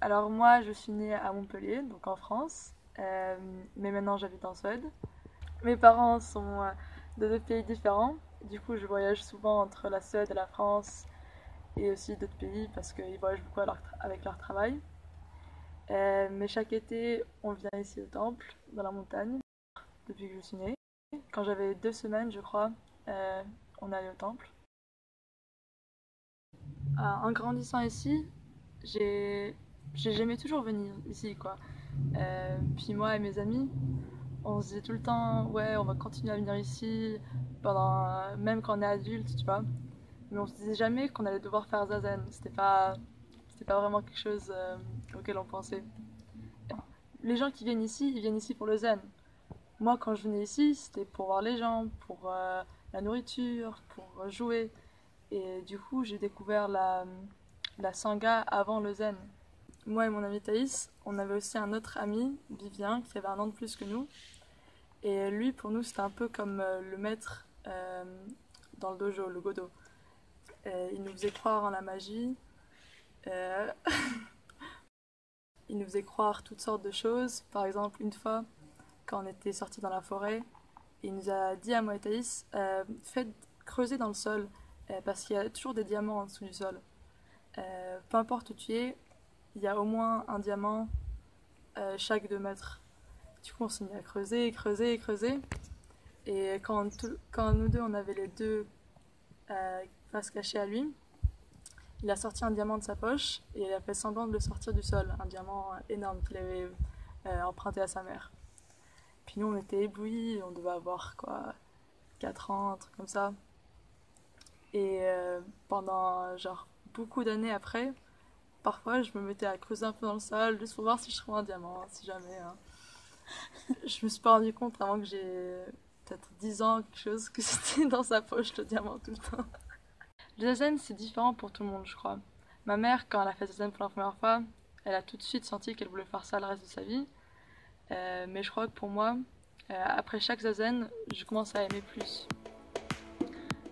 Alors moi, je suis née à Montpellier, donc en France, mais maintenant j'habite en Suède. Mes parents sont de deux pays différents, du coup je voyage souvent entre la Suède et la France et aussi d'autres pays parce qu'ils voyagent beaucoup avec leur travail. Mais chaque été, on vient ici au temple, dans la montagne, depuis que je suis née. Quand j'avais 2 semaines, je crois, on allait au temple. En grandissant ici, j'ai j'aimais toujours venir ici, quoi. Puis moi et mes amis, on se disait tout le temps, ouais, on va continuer à venir ici, même quand on est adulte, tu vois. Mais on se disait jamais qu'on allait devoir faire Zazen. C'était pas vraiment quelque chose auquel on pensait. Les gens qui viennent ici, ils viennent ici pour le zen. Moi, quand je venais ici, c'était pour voir les gens, pour la nourriture, pour jouer. Et du coup, j'ai découvert la sangha avant le zen. Moi et mon ami Thaïs, on avait aussi un autre ami, Vivien, qui avait un an de plus que nous. Et lui, pour nous, c'était un peu comme le maître dans le dojo, le Godo. Il nous faisait croire en la magie. Euh, il nous faisait croire toutes sortes de choses. Par exemple, une fois, quand on était sortis dans la forêt, il nous a dit à moi et Thaïs, faites creuser dans le sol, parce qu'il y a toujours des diamants en dessous du sol. Peu importe où tu es, il y a au moins un diamant chaque 2 mètres. Du coup, on s'est mis à creuser, creuser, creuser. Et quand nous deux, on avait les deux face cachée à lui, il a sorti un diamant de sa poche et il a fait semblant de le sortir du sol. Un diamant énorme qu'il avait emprunté à sa mère. Puis nous, on était éblouis, on devait avoir quoi, 4 ans, un truc comme ça. Et pendant genre beaucoup d'années après, parfois je me mettais à creuser un peu dans le sol juste pour voir si je trouvais un diamant, si jamais. Hein. Je me suis pas rendu compte avant que j'ai peut-être 10 ans, quelque chose, que c'était dans sa poche le diamant tout le temps. Le zazen, c'est différent pour tout le monde, je crois. Ma mère, quand elle a fait zazen pour la première fois, elle a tout de suite senti qu'elle voulait faire ça le reste de sa vie. Mais je crois que pour moi, après chaque zazen, je commence à aimer plus.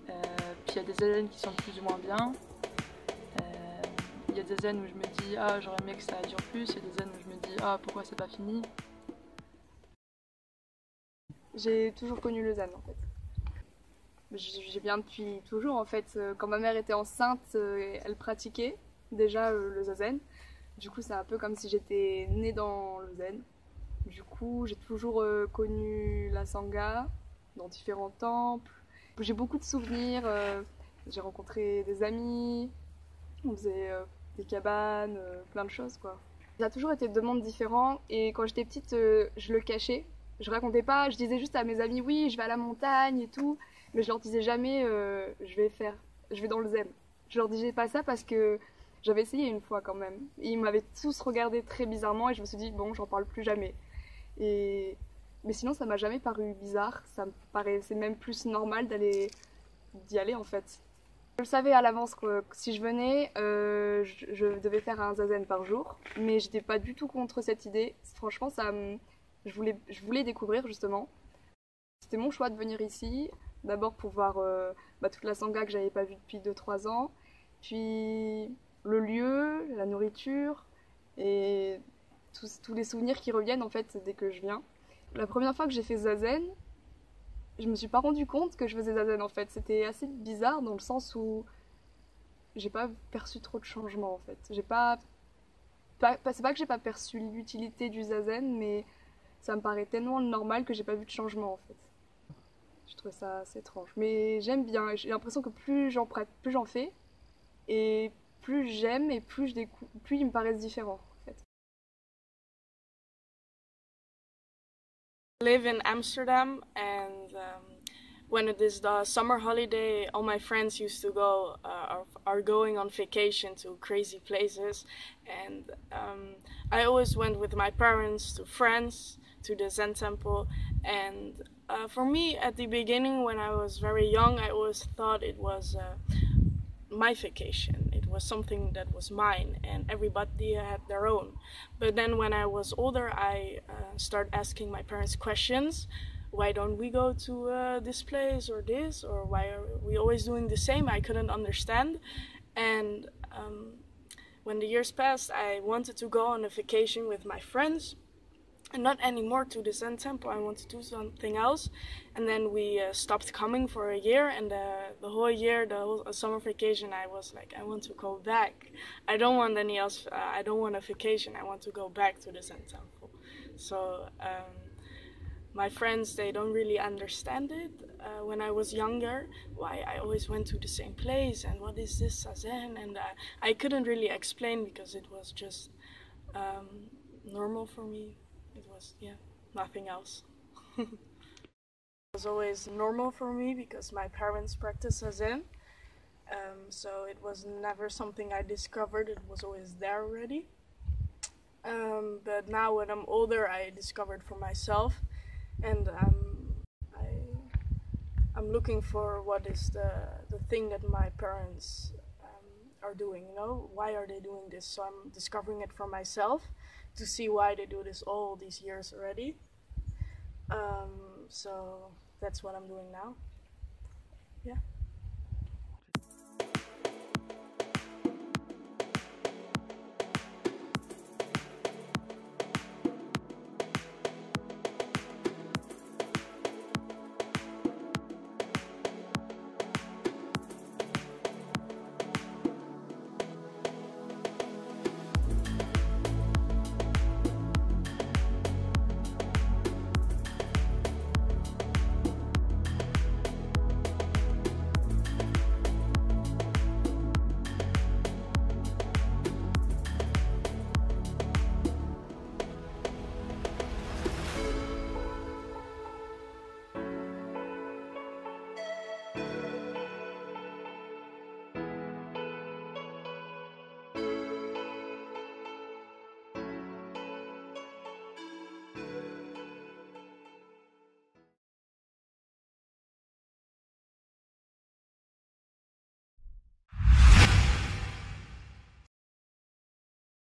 Puis il y a des zazen qui sont plus ou moins bien. Il y a des zen où je me dis ah j'aurais aimé que ça dure plus, il y a des zen où je me dis ah pourquoi c'est pas fini. J'ai toujours connu le zen en fait. J'ai bien depuis toujours en fait. Quand ma mère était enceinte, elle pratiquait déjà le zazen. Du coup, c'est un peu comme si j'étais née dans le zen. Du coup, j'ai toujours connu la sangha dans différents temples. J'ai beaucoup de souvenirs. J'ai rencontré des amis. On faisait des cabanes, plein de choses quoi. Ça a toujours été deux mondes différents et quand j'étais petite, je le cachais. Je racontais pas, je disais juste à mes amis oui, je vais à la montagne et tout, mais je leur disais jamais je vais dans le zen. Je leur disais pas ça parce que j'avais essayé une fois quand même. Et ils m'avaient tous regardé très bizarrement et je me suis dit bon, j'en parle plus jamais. Et mais sinon, ça m'a jamais paru bizarre. Ça me paraissait même plus normal d'y aller en fait. Je savais à l'avance que si je venais, je devais faire un zazen par jour, mais j'étais pas du tout contre cette idée. Franchement, je voulais découvrir justement. C'était mon choix de venir ici, d'abord pour voir toute la sangha que j'avais pas vue depuis 2 3 ans, puis le lieu, la nourriture et tous les souvenirs qui reviennent en fait dès que je viens. La première fois que j'ai fait zazen, je me suis pas rendu compte que je faisais zazen en fait. C'était assez bizarre dans le sens où j'ai pas perçu trop de changements en fait. C'est pas que j'ai pas perçu l'utilité du zazen, mais ça me paraît tellement normal que j'ai pas vu de changement en fait. Je trouve ça assez étrange. Mais j'aime bien. J'ai l'impression que plus j'en fais, et plus j'aime et plus ils me paraissent différents en fait. Live in Amsterdam, and when it is the summer holiday, all my friends used to go are going on vacation to crazy places, and I always went with my parents to France, to the Zen temple, and for me at the beginning when I was very young, I always thought it was my vacation. It was something that was mine, and everybody had their own. But then when I was older, I started asking my parents questions. Why don't we go to this place or this, or why are we always doing the same? I couldn't understand, and when the years passed, I wanted to go on a vacation with my friends, and not anymore to the Zen temple. I wanted to do something else, and then we stopped coming for a year, and the whole year, the whole summer vacation, I was like, I want to go back. I don't want any else. I don't want a vacation. I want to go back to the Zen temple. So my friends, they don't really understand it. When I was younger, why I always went to the same place, and what is this Zazen? And I couldn't really explain because it was just normal for me. It was, yeah, nothing else. It was always normal for me because my parents practiced Zazen. So it was never something I discovered, it was always there already. But now when I'm older, I discovered for myself, and I'm looking for what is the thing that my parents are doing, you know, why are they doing this? So I'm discovering it for myself to see why they do this all these years already. So that's what I'm doing now. Yeah.